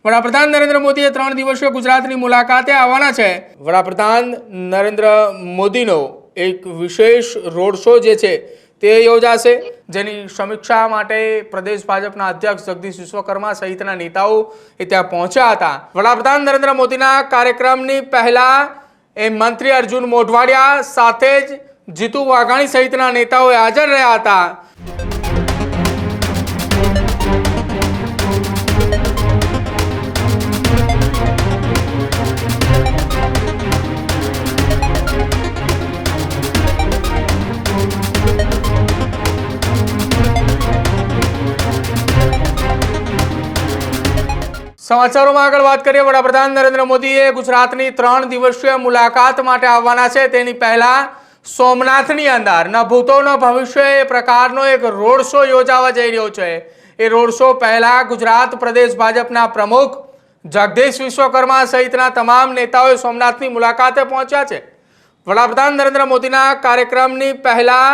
વડાપ્રધાન નરેન્દ્ર મોદીએ 3 દિવસીય ગુજરાતની મુલાકાતે આવવાના છે। વડાપ્રધાન નરેન્દ્ર મોદીનો એક વિશેષ રોડ શો જે છે તે યોજાશે, જેની સમીક્ષા માટે પ્રદેશ ભાજપના અધ્યક્ષ જગદીશ વિશ્વકર્મા સહિતના નેતાઓ ત્યાં પહોંચ્યા હતા। વડાપ્રધાન નરેન્દ્ર મોદીના કાર્યક્રમની પહેલા મંત્રી અર્જુન મોઢવાડિયા સાથે જ જીતુ વાઘાણી સહિતના નેતાઓ હાજર રહ્યા હતા। સમાચારોમાં આગળ વાત કરીએ। વડાપ્રધાન નરેન્દ્ર મોદીએ ગુજરાતની 3 દિવસીય મુલાકાત માટે આવવાના છે। તેની પહેલા સોમનાથની અંદર ન ભૂતો ન ભવિષ્ય એ પ્રકારનો એક રોડ શો યોજાવા જઈ રહ્યો છે। એ રોડ શો પહેલા ગુજરાત પ્રદેશ ભાજપના પ્રમુખ જગદીશ વિશ્વકર્મા સહિતના તમામ નેતાઓ સોમનાથની મુલાકાતે પહોંચ્યા છે। વડાપ્રધાન નરેન્દ્ર મોદીના કાર્યક્રમની પહેલા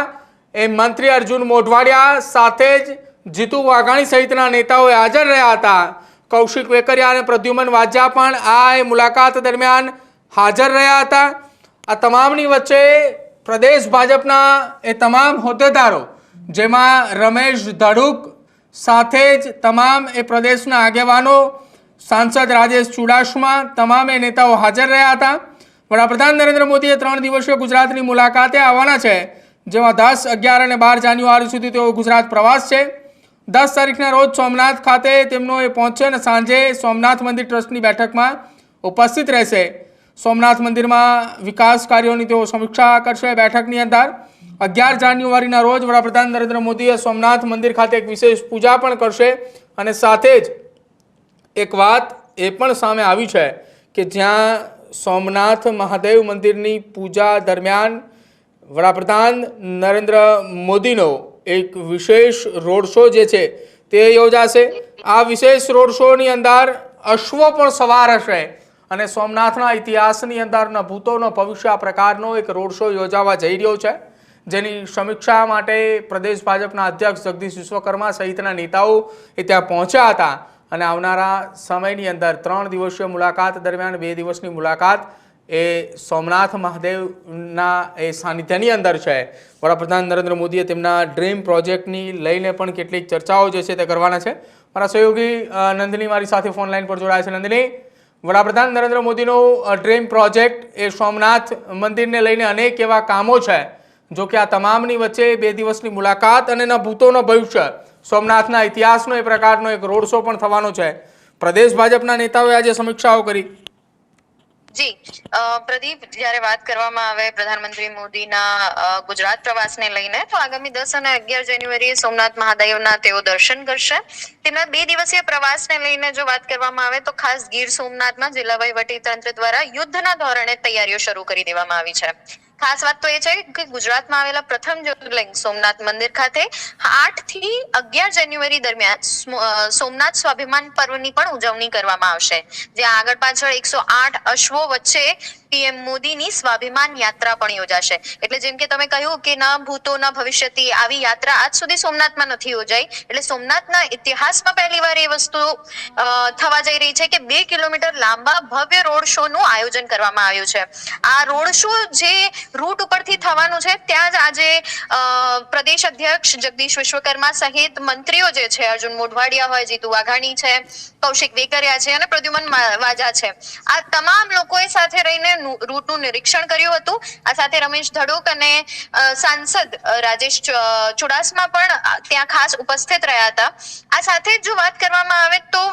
મંત્રી અર્જુન મોઢવાડિયા સાથે જ જીતુ વાઘાણી સહિતના નેતાઓ હાજર રહ્યા હતા। કૌશિક વેકરિયા અને પ્રદ્યુમન વાજા પણ આ મુલાકાત દરમિયાન હાજર રહ્યા હતા। આ તમામની વચ્ચે પ્રદેશ ભાજપના એ તમામ હોદ્દેદારો, જેમાં રમેશ ધડુક સાથે જ તમામ એ પ્રદેશના આગેવાનો, સાંસદ રાજેશ ચુડાસમા, તમામ એ નેતાઓ હાજર રહ્યા હતા। વડાપ્રધાન નરેન્દ્ર મોદીએ 3 દિવસીય ગુજરાતની મુલાકાતે આવવાના છે, જેમાં 10, 11 અને 12 જાન્યુઆરી સુધી તેઓ ગુજરાત પ્રવાસ છે। 10 તારીખના રોજ સોમનાથ ખાતે તેમનો એ પહોંચશે અને સાંજે સોમનાથ મંદિર ટ્રસ્ટની બેઠકમાં ઉપસ્થિત રહેશે। સોમનાથ મંદિરમાં વિકાસ કાર્યોની તેઓ સમીક્ષા કરશે। બેઠકની અંદર 11 જાન્યુઆરીના રોજ વડાપ્રધાન નરેન્દ્ર મોદીએ સોમનાથ મંદિર ખાતે એક વિશેષ પૂજા પણ કરશે અને સાથે જ એક વાત એ પણ સામે આવી છે કે જ્યાં સોમનાથ મહાદેવ મંદિરની પૂજા દરમિયાન વડાપ્રધાન નરેન્દ્ર મોદીનો એક વિશેષ રોડ શો જે છે તે યોજાશે। આ વિશેષ રોડ શોની અંદર અશ્વો પણ સવાર હશે અને સોમનાથના ઇતિહાસની અંદર ન ભૂતો ન ભવિષ્ય આ પ્રકારનો એક રોડ શો યોજાવા જઈ રહ્યો છે, જેની સમીક્ષા માટે પ્રદેશ ભાજપના અધ્યક્ષ જગદીશ વિશ્વકર્મા સહિતના નેતાઓ ત્યાં પહોંચ્યા હતા અને આવનારા સમયની અંદર 3 દિવસીય મુલાકાત દરમિયાન 2 દિવસની મુલાકાત એ સોમનાથ મહાદેવના એ સાનિધ્યની અંદર છે। વડાપ્રધાન નરેન્દ્ર મોદીએ તેમના ડ્રીમ પ્રોજેક્ટની લઈને પણ કેટલીક ચર્ચાઓ જે છે તે કરવાના છે। મારા સહયોગી નંદિની મારી સાથે ફોન લાઈન પર જોડાયા છે। નંદિની, વડાપ્રધાન નરેન્દ્ર મોદીનો ડ્રીમ પ્રોજેક્ટ એ સોમનાથ મંદિરને લઈને અનેક એવા કામો છે, જો કે આ તમામની વચ્ચે 2 દિવસની મુલાકાત અને ન ભૂતો ન ભવિષ્ય સોમનાથના ઇતિહાસનો એ પ્રકારનો એક રોડ શો પણ થવાનો છે। પ્રદેશ ભાજપના નેતાઓએ આજે સમીક્ષાઓ કરી। જી પ્રદીપ, જ્યારે વાત કરવામાં આવે પ્રધાનમંત્રી મોદીના ગુજરાત પ્રવાસને લઈને, તો આગામી 10 અને 11 જાન્યુઆરીએ સોમનાથ મહાદેવના તેઓ દર્શન કરશે। તેમના 2 દિવસીય પ્રવાસને લઈને જો વાત કરવામાં આવે તો ખાસ ગીર સોમનાથમાં જિલ્લા વહીવટી તંત્ર દ્વારા યુદ્ધના ધોરણે તૈયારીઓ શરૂ કરી દેવામાં આવી છે। ખાસ વાત તો એ છે કે ગુજરાતમાં આવેલા પ્રથમ જ્યોતિર્લિંગ સોમનાથ મંદિર ખાતે 8 થી 11 જાન્યુઆરી દરમિયાન સોમનાથ સ્વાભિમાન પર્વની પણ ઉજવણી કરવામાં આવશે, જ્યાં આગળ પાછળ 108 અશ્વો વચ્ચે પીએમ મોદીની સ્વાભિમાન યાત્રા પણ યોજાશે। એટલે જેમ કે તમે કહ્યું કે ન ભૂતો ન ભવિષ્યથી આવી યાત્રા આજ સુધી સોમનાથમાં નથી યોજાઈ, એટલે સોમનાથના ઇતિહાસમાં પહેલીવાર એ વસ્તુ થવા જઈ રહી છે કે 2 કિલોમીટર લાંબા ભવ્ય રોડ શો નું આયોજન કરવામાં આવ્યું છે। આ રોડ શો જે રૂટ ઉપરથી થવાનું છે, ત્યાં જ આજે પ્રદેશ અધ્યક્ષ જગદીશ વિશ્વકર્મા સહિત મંત્રીઓ જે છે, અર્જુન મોઢવાડિયા હોય, જીતુ વાઘાણી છે, કૌશિક વેકરિયા છે અને પ્રદ્યુમન વાજા છે, આ તમામ લોકોએ સાથે રહીને રૂટનું નિરીક્ષણ કર્યું હતું। આ સાથે રમેશ ધડુક અને સાંસદ રાજેશ ચુડાસમા પણ ત્યાં ખાસ ઉપસ્થિત રહ્યા હતા। આ સાથે જો વાત કરવામાં આવે તો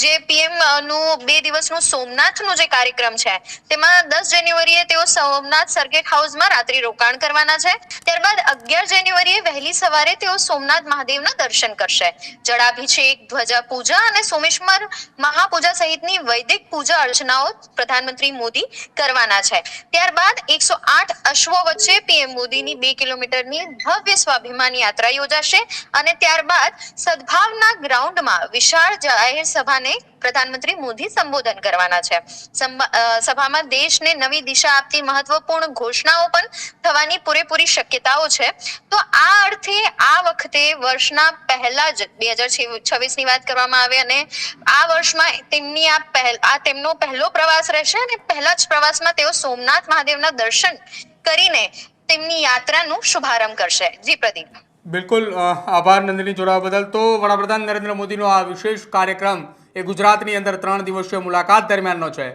જે પીએમ નું 2 દિવસનું સોમનાથનું જે કાર્યક્રમ છે, તેમાં 10 જાન્યુઆરીએ તેઓ સોમનાથ સર્કિટ હાઉસમાં રાત્રિ રોકાણ કરવાના છે। ત્યારબાદ 11 જાન્યુઆરીએ વહેલી સવારે તેઓ સોમનાથ મહાદેવના દર્શન કરશે। જળાભિષેક, ધ્વજા પૂજા અને સોમેશ્વર મહાપૂજા સહિતની વૈદિક પૂજા અર્ચનાઓ પ્રધાનમંત્રી મોદી કરવાના છે। ત્યારબાદ 108 અશ્વો વચ્ચે પીએમ મોદીની 2 કિલોમીટરની ભવ્ય સ્વાભિમાન યાત્રા યોજાશે અને ત્યારબાદ સદભાવના ગ્રાઉન્ડમાં વિશાળ જાહેર સભાને પ્રધાનમંત્રી મોદી સંબોધન કરવાના છે. સભામાં દેશને નવી દિશા આપતી મહત્વપૂર્ણ ઘોષણાઓ પણ થવાની પૂરેપૂરી શક્યતાઓ છે. તો આ અર્થે આ વખતે વર્ષના પહેલા જ 2026 ની વાત કરવામાં આવે અને આ વર્ષમાં તેમનો પહેલો પ્રવાસ રહેશે અને પહેલા જ પ્રવાસમાં તેઓ સોમનાથ મહાદેવના દર્શન કરીને તેમની યાત્રાનો શુભારંભ કરશે. જી પ્રદીપ. બિલકુલ, આભાર નંદિની જોડાવા બદલ. તો વડાપ્રધાન નરેન્દ્ર મોદીનો આ વિશેષ કાર્યક્રમ એ ગુજરાતની અંદર 3 દિવસીય મુલાકાત દરમિયાનનો છે.